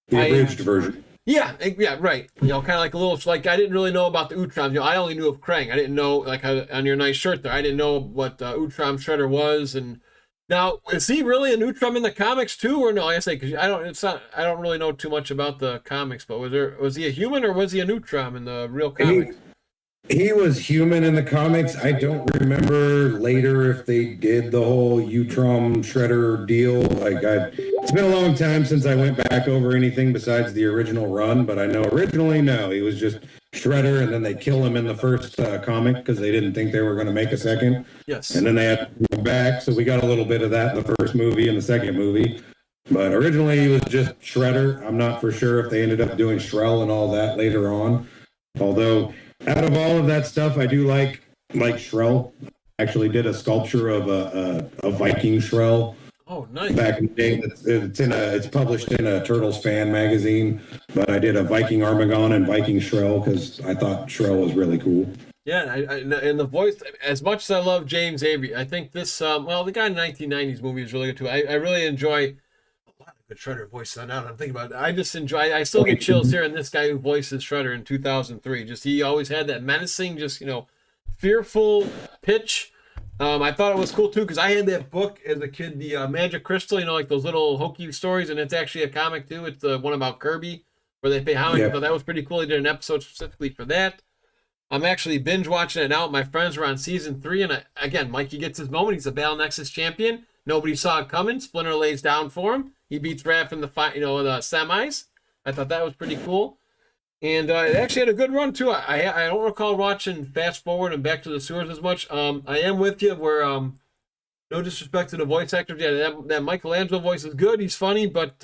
The abridged version. Yeah, right. Kind of like a little, like I didn't really know about the Utroms. I only knew of Krang. I didn't know, like on your nice shirt there, I didn't know what Utrom Shredder was. And now, is he really an Utrom in the comics too, or no? Like I say, because I don't really know too much about the comics. But was he a human or was he an Utrom in the real comics? He was human in the comics. I don't remember later if they did the whole Utrom Shredder deal. It's been a long time since I went back over anything besides the original run, but I know originally, no, he was just Shredder, and then they kill him in the first comic because they didn't think they were going to make a second. Yes. And then they had to go back, so we got a little bit of that in the first movie and the second movie. But originally, he was just Shredder. I'm not for sure if they ended up doing Shrell and all that later on. Although, out of all of that stuff, I do like Shrell. I actually did a sculpture of a Viking Shrell Oh, nice. Back in the day, it's published in a Turtles fan magazine. But I did a Viking Armagon and Viking Shrell because I thought Shrell was really cool. Yeah, and the voice, as much as I love James Avery, I think this, the guy in the 1990s movie is really good too. I really enjoy a lot of good Shredder voices. Now that I'm thinking about it, I just enjoy, I still get chills hearing this guy who voices Shredder in 2003. Just, he always had that menacing, just, fearful pitch. I thought it was cool too because I had that book as a kid, the Magic Crystal, like those little hokey stories, and it's actually a comic too. It's the one about Kirby where they pay homage. I thought that was pretty cool. They did an episode specifically for that. I'm actually binge watching it now. My friends are on season 3, and again, Mikey gets his moment. He's a Battle Nexus champion. Nobody saw it coming. Splinter lays down for him. He beats Raph in the the semis. I thought that was pretty cool. And it actually had a good run too. I don't recall watching Fast Forward and Back to the Sewers as much. I am with you where no disrespect to the voice actors. Yeah, that Michelangelo voice is good. He's funny, but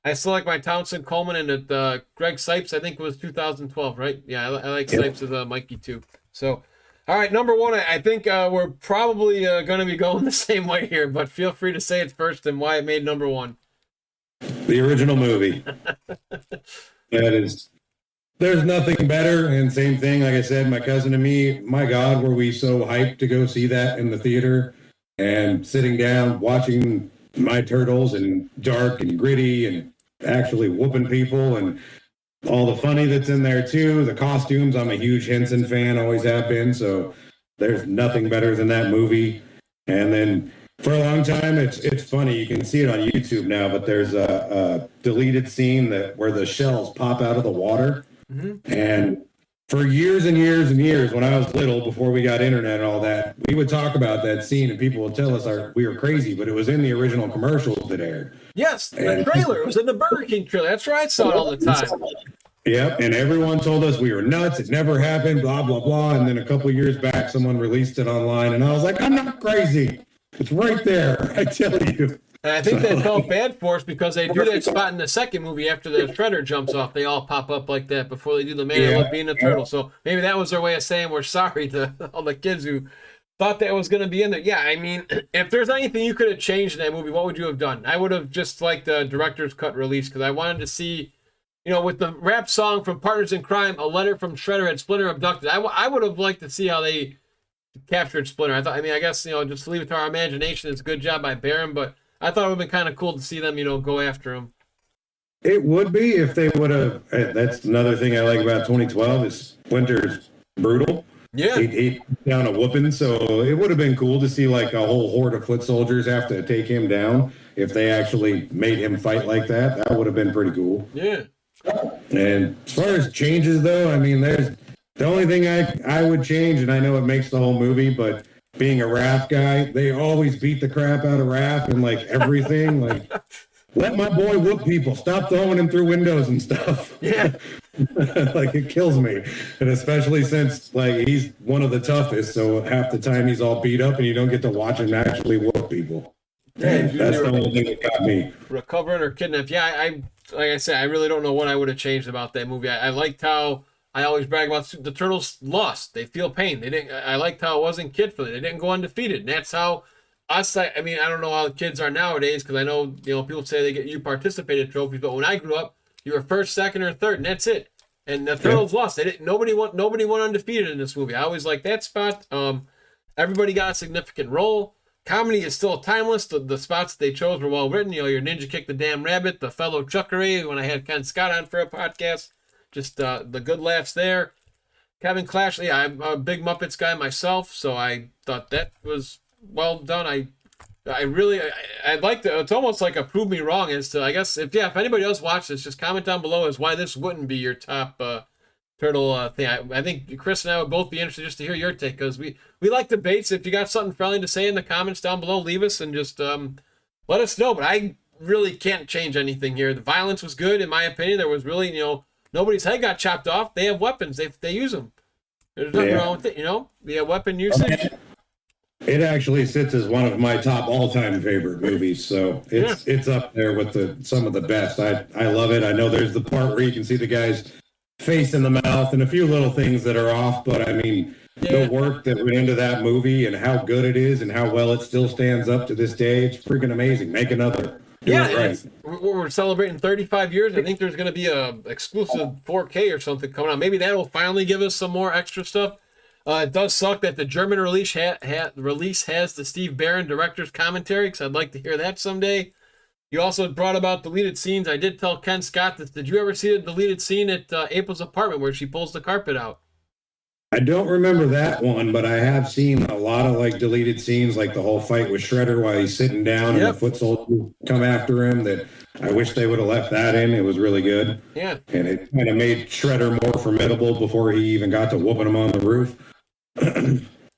I still like my Townsend Coleman and Greg Sipes. I think it was 2012, right? Yeah, I like Sipes as Mikey too. So, all right, number 1. I think we're probably going to be going the same way here, but feel free to say it first and why it made number 1. The original movie. That is. There's nothing better, and same thing, like I said, my cousin and me, my God, were we so hyped to go see that in the theater, and sitting down, watching my Turtles, and dark and gritty, and actually whooping people, and all the funny that's in there, too. The costumes, I'm a huge Henson fan, always have been, so there's nothing better than that movie. And then, for a long time, it's funny, you can see it on YouTube now, but there's a deleted scene where the shells pop out of the water. Mm-hmm. And for years and years and years, when I was little, before we got internet and all that, we would talk about that scene, and people would tell us we were crazy, but it was in the original commercials that aired. Yes, the trailer. It was in the Burger King trailer. That's right. I saw it all the time. Yep, and everyone told us we were nuts. It never happened, blah, blah, blah. And then a couple of years back, someone released it online, and I was like, I'm not crazy. It's right there, I tell you. And I think they felt bad for us because they do that spot in the second movie after the Shredder jumps off. They all pop up like that before they do the man look being a turtle. So maybe that was their way of saying we're sorry to all the kids who thought that was going to be in there. Yeah, I mean, if there's anything you could have changed in that movie, what would you have done? I would have just liked the director's cut release because I wanted to see, with the rap song from Partners in Crime, a letter from Shredder had Splinter abducted. I would have liked to see how they captured Splinter. I guess, just leave it to our imagination. It's a good job by Barron, but I thought it would have been kind of cool to see them, go after him. It would be if they would have. That's another thing I like about 2012 is Splinter's brutal. Yeah. He down a whooping, so it would have been cool to see like a whole horde of foot soldiers have to take him down. If they actually made him fight like that, that would have been pretty cool. Yeah. And as far as changes, though, I mean, there's the only thing I would change, and I know it makes the whole movie, but being a Raph guy, they always beat the crap out of Raph and like everything. Like, let my boy whoop people. Stop throwing him through windows and stuff. Yeah. Like, it kills me. And especially since like he's one of the toughest, so half the time he's all beat up and you don't get to watch him actually whoop people. Yeah, that's the only thing that got me. Recovering or kidnapped. Yeah, I like I said, I really don't know what I would have changed about that movie. I liked how I always brag about the Turtles lost. They feel pain. They didn't. I liked how it wasn't kid friendly. They didn't go undefeated. And that's how us. I don't know how the kids are nowadays because I know people say you participated trophies, but when I grew up, you were first, second, or third, and that's it. And the Turtles lost. They didn't. Nobody went undefeated in this movie. I always like that spot. Everybody got a significant role. Comedy is still timeless. The spots they chose were well written. Your Ninja Kick the Damn Rabbit, the fellow Chuckery, when I had Ken Scott on for a podcast. Just the good laughs there. Kevin Clash, I'm a big Muppets guy myself, so I thought that was well done. I'd like to, it's almost like a prove me wrong as to, I guess, if anybody else watched this, just comment down below as why this wouldn't be your top turtle thing. I think Chris and I would both be interested just to hear your take, because we like debates. If you got something friendly to say in the comments down below, leave us and just let us know. But I really can't change anything here. The violence was good, in my opinion. There was really, nobody's head got chopped off. They have weapons. They use them. There's nothing wrong with it, the weapon usage. It actually sits as one of my top all-time favorite movies, so it's up there with some of the best. I love it. I know there's the part where you can see the guy's face in the mouth and a few little things that are off, but I mean, the work that went into that movie and how good it is and how well it still stands up to this day. It's freaking amazing. Make another. Do it right. We're celebrating 35 years. I think there's going to be a exclusive 4K or something coming out. Maybe that will finally give us some more extra stuff. It does suck that the German release has the Steve Barron director's commentary, because I'd like to hear that someday. You also brought about deleted scenes. I did tell Ken Scott this. Did you ever see the deleted scene at April's apartment where she pulls the carpet out? I don't remember that one, but I have seen a lot of like deleted scenes, like the whole fight with Shredder while he's sitting down and the foot soldiers come after him. That I wish they would have left that in. It was really good. Yeah. And it kind of made Shredder more formidable before he even got to whooping him on the roof.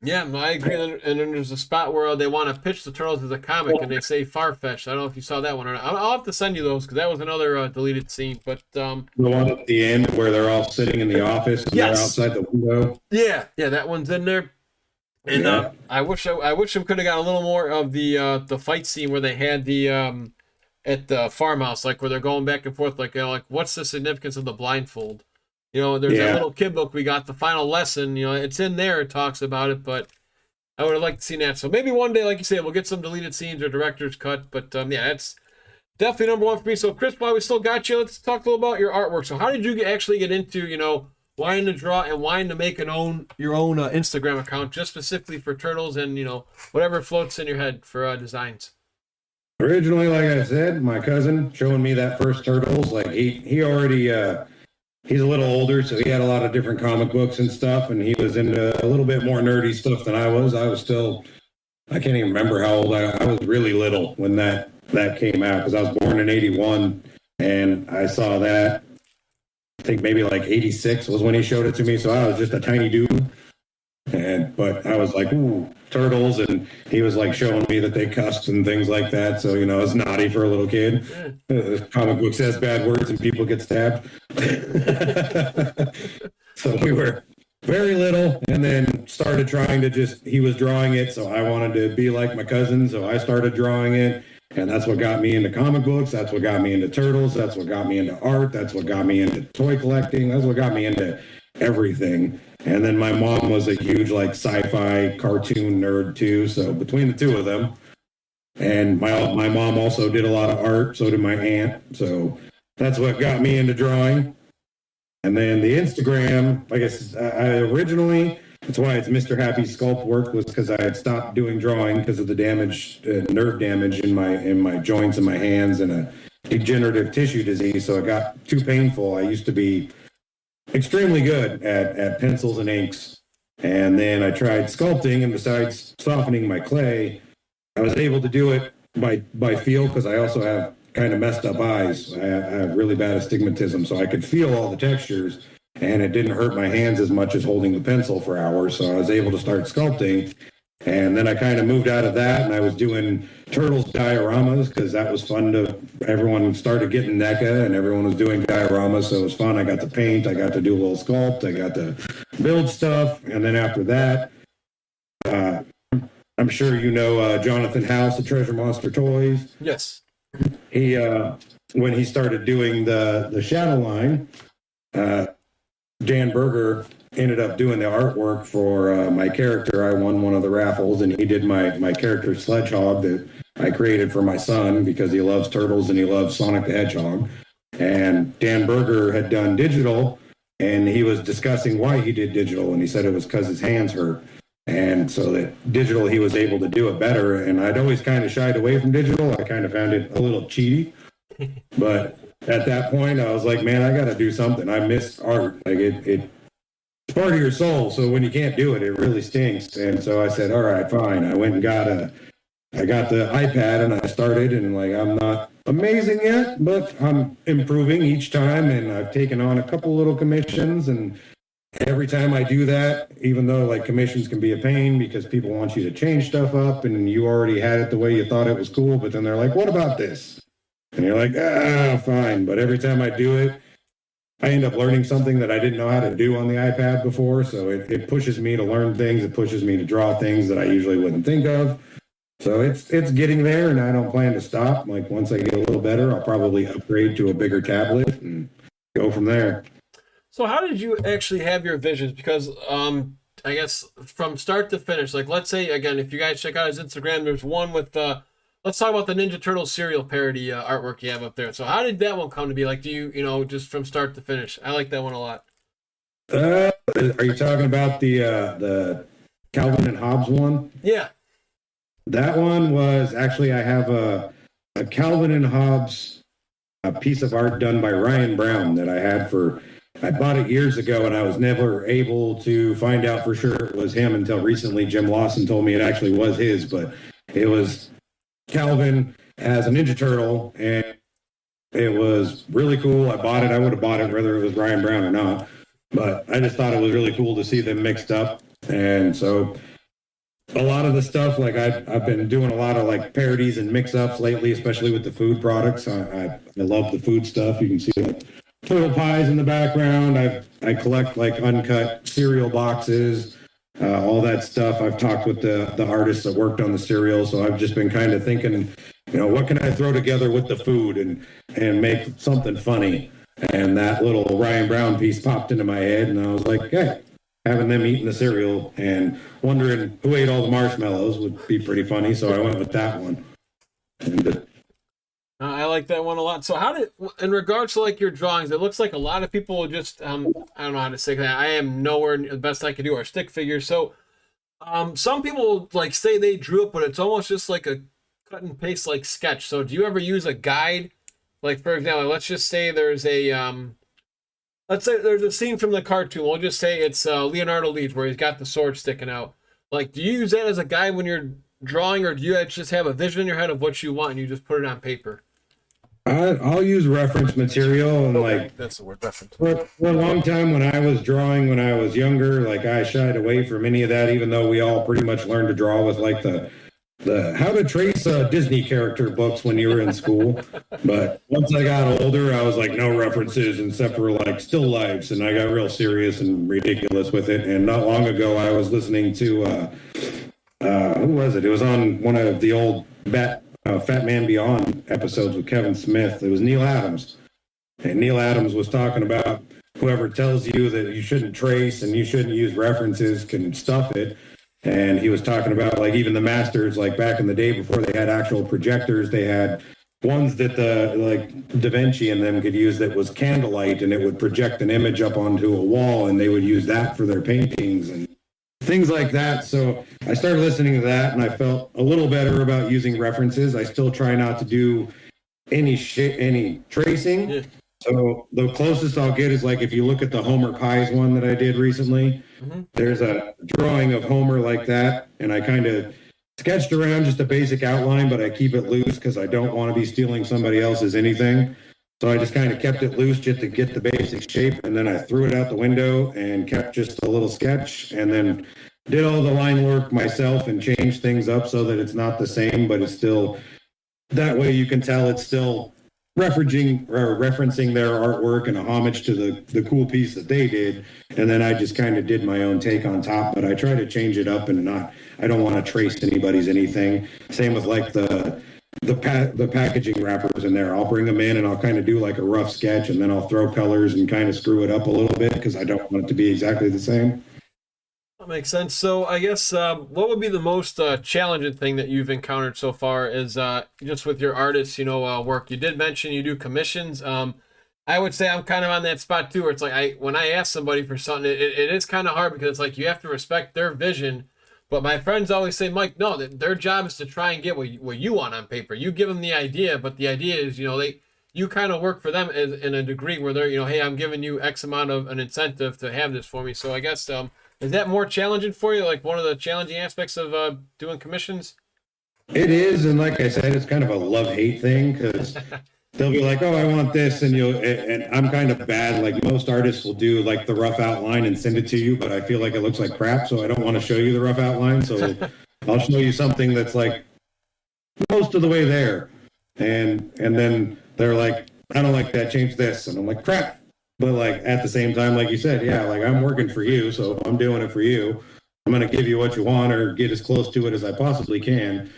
Yeah, I agree. And then there's a spot where they want to pitch the Turtles as a comic, and they say far-fetched. I don't know if you saw that one or not. I'll have to send you those, because that was another deleted scene. But the one at the end where they're all sitting in the office and they're outside the window. Yeah, that one's in there. And I wish I could have got a little more of the fight scene where they had the at the farmhouse, like where they're going back and forth, like what's the significance of the blindfold? There's that little kid book we got, the final lesson. It's in there. It talks about it, but I would have liked to see that. So maybe one day, like you said, we'll get some deleted scenes or director's cut. But it's definitely number one for me. So Chris, while we still got you, let's talk a little about your artwork. So how did you actually get into wanting to draw and wanting to make your own Instagram account just specifically for Turtles and whatever floats in your head for designs? Originally, like I said, my cousin showing me that first Turtles. Like he already. He's a little older, so he had a lot of different comic books and stuff, and he was into a little bit more nerdy stuff than I was. I can't even remember how old I was really little when that came out, because I was born in 81, and I saw that, I think maybe like 86 was when he showed it to me, so I was just a tiny dude. But I was like, ooh, Turtles, and he was like showing me that they cussed and things like that. So, it's naughty for a little kid. The comic book says bad words and people get stabbed. So we were very little, and then started trying to he was drawing it. So I wanted to be like my cousin. So I started drawing it. And that's what got me into comic books. That's what got me into Turtles. That's what got me into art. That's what got me into toy collecting. That's what got me into everything. And then my mom was a huge sci-fi cartoon nerd too. So between the two of them, and my mom also did a lot of art. So did my aunt. So that's what got me into drawing. And then the Instagram, I guess I originally, that's why it's Mr. Happy Sculpt Work, was because I had stopped doing drawing because of the damage, nerve damage in my joints and my hands, and a degenerative tissue disease. So it got too painful. I used to be extremely good at pencils and inks. And then I tried sculpting, and besides softening my clay, I was able to do it by feel, because I also have kind of messed up eyes. I have really bad astigmatism, so I could feel all the textures, and it didn't hurt my hands as much as holding the pencil for hours. So I was able to start sculpting. And then I kind of moved out of that, and I was doing Turtles dioramas, because that was fun everyone started getting NECA and everyone was doing dioramas. So it was fun. I got to paint, I got to do a little sculpt, I got to build stuff. And then after that, I'm sure Jonathan House at Treasure Monster Toys. Yes. He, when he started doing the Shadow line, Dan Berger ended up doing the artwork for my character. I won one of the raffles, and he did my character Sledgehog that I created for my son, because he loves Turtles and he loves Sonic the Hedgehog. And Dan Berger had done digital, and he was discussing why he did digital, and he said it was because his hands hurt. And so that digital, he was able to do it better. And I'd always kind of shied away from digital. I kind of found it a little cheaty. But at that point, I was like, man, I got to do something. I miss art. Like it's part of your soul. So when you can't do it, it really stinks. And so I said, all right, fine. I went and I got the iPad, and I started, and I'm not amazing yet, but I'm improving each time. And I've taken on a couple little commissions, and every time I do that, even though commissions can be a pain because people want you to change stuff up and you already had it the way you thought it was cool, but then they're like, what about this? And you're like, fine. But every time I do it, I end up learning something that I didn't know how to do on the iPad before. So it pushes me to learn things. It pushes me to draw things that I usually wouldn't think of. So it's getting there, and I don't plan to stop. Once I get a little better, I'll probably upgrade to a bigger tablet and go from there. So how did you actually have your visions? Because I guess from start to finish, like let's say again, if you guys check out his Instagram, there's one with let's talk about the Ninja Turtles cereal parody artwork you have up there. So how did that one come to be? Like, do you just from start to finish? I like that one a lot. Are you talking about the Calvin and Hobbes one? Yeah. That one was actually, I have a Calvin and Hobbes, a piece of art done by Ryan Brown that I bought it years ago, and I was never able to find out for sure it was him until recently. Jim Lawson told me it actually was his, but it was Calvin as a Ninja Turtle, and it was really cool. I bought it. I would have bought it whether it was Ryan Brown or not, but I just thought it was really cool to see them mixed up. And so a lot of the stuff, like I've been doing a lot of like parodies and mix-ups lately, especially with the food products. I love the food stuff. You can see like turtle pies in the background. I collect like uncut cereal boxes, all that stuff. I've talked with the artists that worked on the cereal, so I've just been kind of thinking, what can I throw together with the food and make something funny. And that little Ryan Brown piece popped into my head, and I was like, hey, having them eating the cereal and wondering who ate all the marshmallows would be pretty funny. So I went with that one. And, I like that one a lot. So how did, in regards to like your drawings, it looks like a lot of people just, I don't know how to say that. I am nowhere the best I could do are stick figures. So some people like say they drew it, but it's almost just like a cut and paste like sketch. So do you ever use a guide? Like for example, let's just say there's a, let's say there's a scene from the cartoon. We'll just say it's Leonardo Leeds where he's got the sword sticking out. Like, do you use that as a guide when you're drawing, or do you just have a vision in your head of what you want and you just put it on paper? I'll use reference material, and like that's the word, reference. For a long time when I was drawing when I was younger, like I shied away from any of that, even though we all pretty much learned to draw with like the how to trace Disney character books when you were in school. But once I got older, I was like, no references except for like still lifes, and I got real serious and ridiculous with it. And not long ago, I was listening to who was it? It was on one of the old Fat Man Beyond episodes with Kevin Smith. It was Neil Adams. And Neil Adams was talking about whoever tells you that you shouldn't trace and you shouldn't use references can stuff it. And he was talking about like even the masters, like back in the day before they had actual projectors, they had ones that the like Da Vinci and them could use that was candlelight, and it would project an image up onto a wall, and they would use that for their paintings and things like that. So I started listening to that, and I felt a little better about using references. I still try not to do any tracing. Yeah. So the closest I'll get is like if you look at the Homer Pies one that I did recently, there's a drawing of Homer like that, and I kind of sketched around just a basic outline, but I keep it loose because I don't want to be stealing somebody else's anything. So I just kind of kept it loose just to get the basic shape, and then I threw it out the window and kept just a little sketch, and then did all the line work myself and changed things up so that it's not the same, but it's still, that way you can tell it's still referencing their artwork and a homage to the cool piece that they did. And then I just kind of did my own take on top, but I try to change it up and I don't want to trace anybody's anything. Same with like the packaging wrappers in there. I'll bring them in and I'll kind of do like a rough sketch, and then I'll throw colors and kind of screw it up a little bit because I don't want it to be exactly the same. That makes sense. So I guess what would be the most challenging thing that you've encountered so far is just with your artists, work? You did mention you do commissions. I would say I'm kind of on that spot too, where it's like when I ask somebody for something, it is kind of hard because it's like you have to respect their vision. But my friends always say, Mike, no, their job is to try and get what you want on paper. You give them the idea, but the idea is, you kind of work for them in a degree where they're, hey, I'm giving you X amount of an incentive to have this for me. So I guess is that more challenging for you? Like one of the challenging aspects of doing commissions? It is, and like I said, it's kind of a love-hate thing because they'll be like, "Oh, I want this," and I'm kind of bad. Like most artists will do like the rough outline and send it to you, but I feel like it looks like crap, so I don't want to show you the rough outline. So I'll show you something that's like most of the way there, and then they're like, "I don't like that. Change this," and I'm like, "Crap." But like at the same time, like you said, yeah, like I'm working for you, so if I'm doing it for you, I'm gonna give you what you want or get as close to it as I possibly can.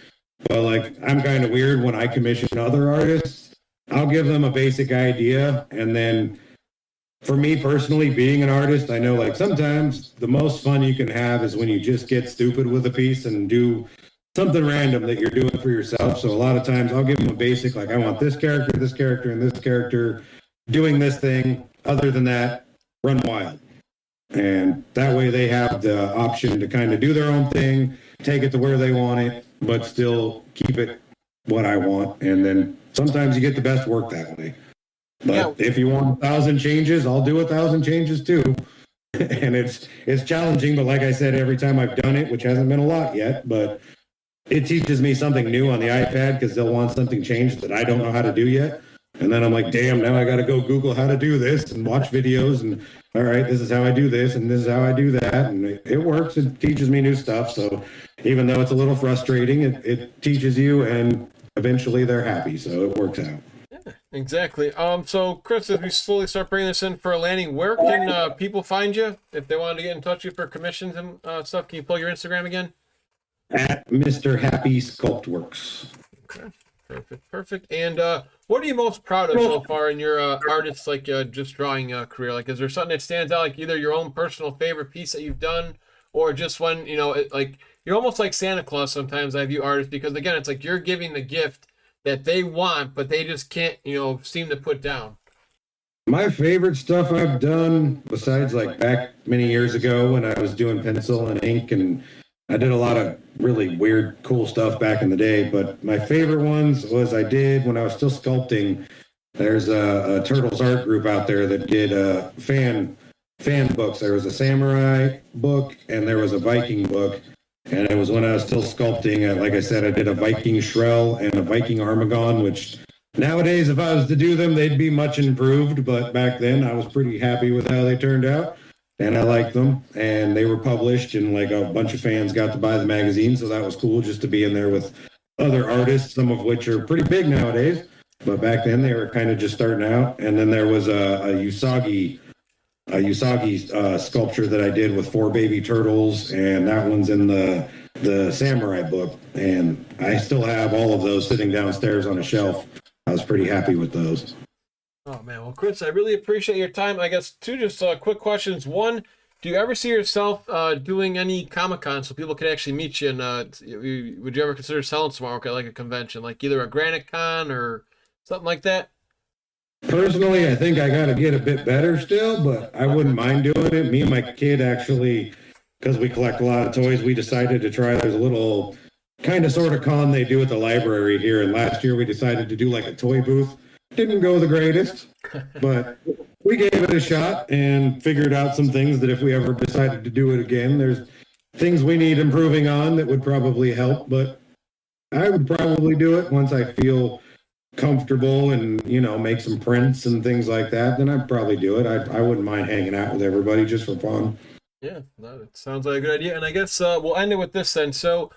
But like I'm kind of weird when I commission other artists. I'll give them a basic idea, and then for me personally, being an artist, I know like sometimes the most fun you can have is when you just get stupid with a piece and do something random that you're doing for yourself. So a lot of times I'll give them a basic, like I want this character, and this character doing this thing. Other than that, run wild. And that way they have the option to kind of do their own thing, take it to where they want it, but still keep it what I want. And then sometimes you get the best work that way. But if you want 1,000 changes, I'll do 1,000 changes too. And it's challenging, but like I said, every time I've done it, which hasn't been a lot yet, but it teaches me something new on the iPad because they'll want something changed that I don't know how to do yet. And then I'm like, damn, now I got to go Google how to do this and watch videos. And all right, this is how I do this and this is how I do that. And it works. It teaches me new stuff. So even though it's a little frustrating, it teaches you and eventually they're happy. So it works out. Exactly. So Chris, as we slowly start bringing this in for Lanny, where can people find you if they wanted to get in touch with you for commissions and stuff? Can you plug your Instagram again? At Mr. Happy SculptWorks. Okay. Perfect. And what are you most proud of so far in your artist just drawing career? Like, is there something that stands out, like either your own personal favorite piece that you've done, or just when like you're almost like Santa Claus sometimes? I view artists because again, it's like you're giving the gift that they want, but they just can't, seem to put down. My favorite stuff I've done, besides like back many years ago when I was doing pencil and ink, and I did a lot of really weird, cool stuff back in the day, but my favorite ones was I did when I was still sculpting. There's a Turtles art group out there that did fan books. There was a samurai book and there was a Viking book. And it was when I was still sculpting. Like I said, I did a Viking Shrell and a Viking Armagon, which nowadays, if I was to do them, they'd be much improved. But back then, I was pretty happy with how they turned out. And I liked them. And they were published, and like a bunch of fans got to buy the magazine. So that was cool just to be in there with other artists, some of which are pretty big nowadays. But back then, they were kind of just starting out. And then there was a Usagi sculpture that I did with 4 baby turtles, and that one's in the samurai book, and I still have all of those sitting downstairs on a shelf. I was pretty happy with those. Oh man, well Chris, I really appreciate your time. I guess 2 just quick questions. 1, do you ever see yourself doing any Comic-Con so people could actually meet you, and would you ever consider selling some artwork at like a convention, like either a Granite Con or something like that? Personally, I think I got to get a bit better still, but I wouldn't mind doing it. Me and my kid actually, because we collect a lot of toys, we decided to try. There's a little kind of sort of con they do at the library here, and last year we decided to do like a toy booth. Didn't go the greatest, but we gave it a shot and figured out some things that if we ever decided to do it again, there's things we need improving on that would probably help, but I would probably do it once I feel comfortable and make some prints and things like that. Then I'd probably do it. I wouldn't mind hanging out with everybody just for fun. Yeah, that sounds like a good idea. And I guess we'll end it with this then. So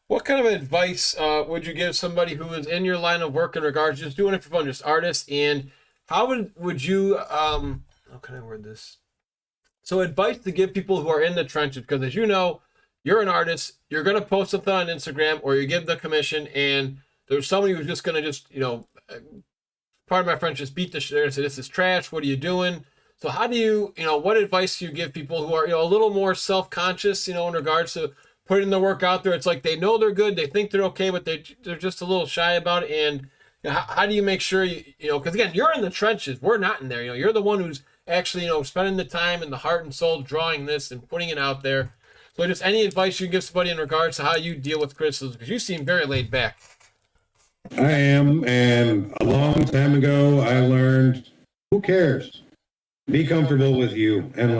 what kind of advice would you give somebody who is in your line of work in regards to just doing it for fun, just artists? And how would you how can I word this? So advice to give people who are in the trenches, because as you know, you're an artist, you're going to post something on Instagram or you give the commission, and there's somebody who's just going to just, pardon my French, just beat the shit and say, this is trash. What are you doing? So how do you, what advice do you give people who are, a little more self-conscious, in regards to putting the work out there? It's like they know they're good, they think they're okay, but they're just a little shy about it. And how do you make sure because again, you're in the trenches. We're not in there. You're the one who's actually, spending the time and the heart and soul drawing this and putting it out there. So just any advice you can give somebody in regards to how you deal with criticism, because you seem very laid back. I am, and a long time ago, I learned, who cares? Be comfortable with you. And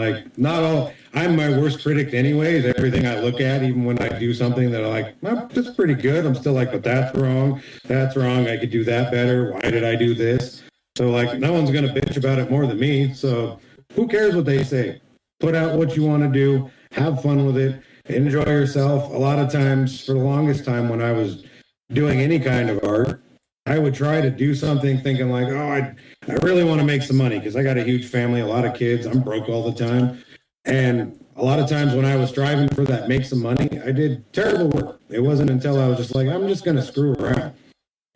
I'm my worst critic anyways. Everything I look at, even when I do something that I like, well, that's pretty good. I'm still like, but that's wrong. That's wrong. I could do that better. Why did I do this? So no one's going to bitch about it more than me. So who cares what they say? Put out what you want to do. Have fun with it. Enjoy yourself. A lot of times, for the longest time when I was doing any kind of art, I would try to do something thinking like, I really want to make some money because I got a huge family, a lot of kids. I'm broke all the time. And a lot of times when I was striving for that make some money, I did terrible work. It wasn't until I was just like, I'm just going to screw around.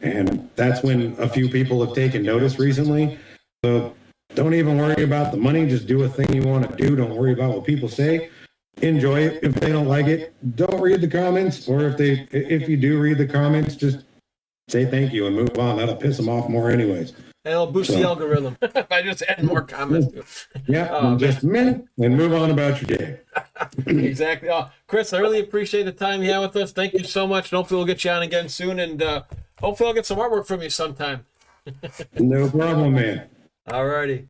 And that's when a few people have taken notice recently. So Don't even worry about the money. Just do a thing you want to do. Don't worry about what people say. Enjoy it. If they don't like it, don't read the comments. Or if you do read the comments, just say thank you and move on. That'll piss them off more anyways. And it'll boost the algorithm by just adding more comments to it. Yeah, just minute and move on about your day. Exactly. Chris, I really appreciate the time you had with us. Thank you so much. And hopefully we'll get you on again soon. And hopefully I'll get some artwork from you sometime. No problem, man. All righty.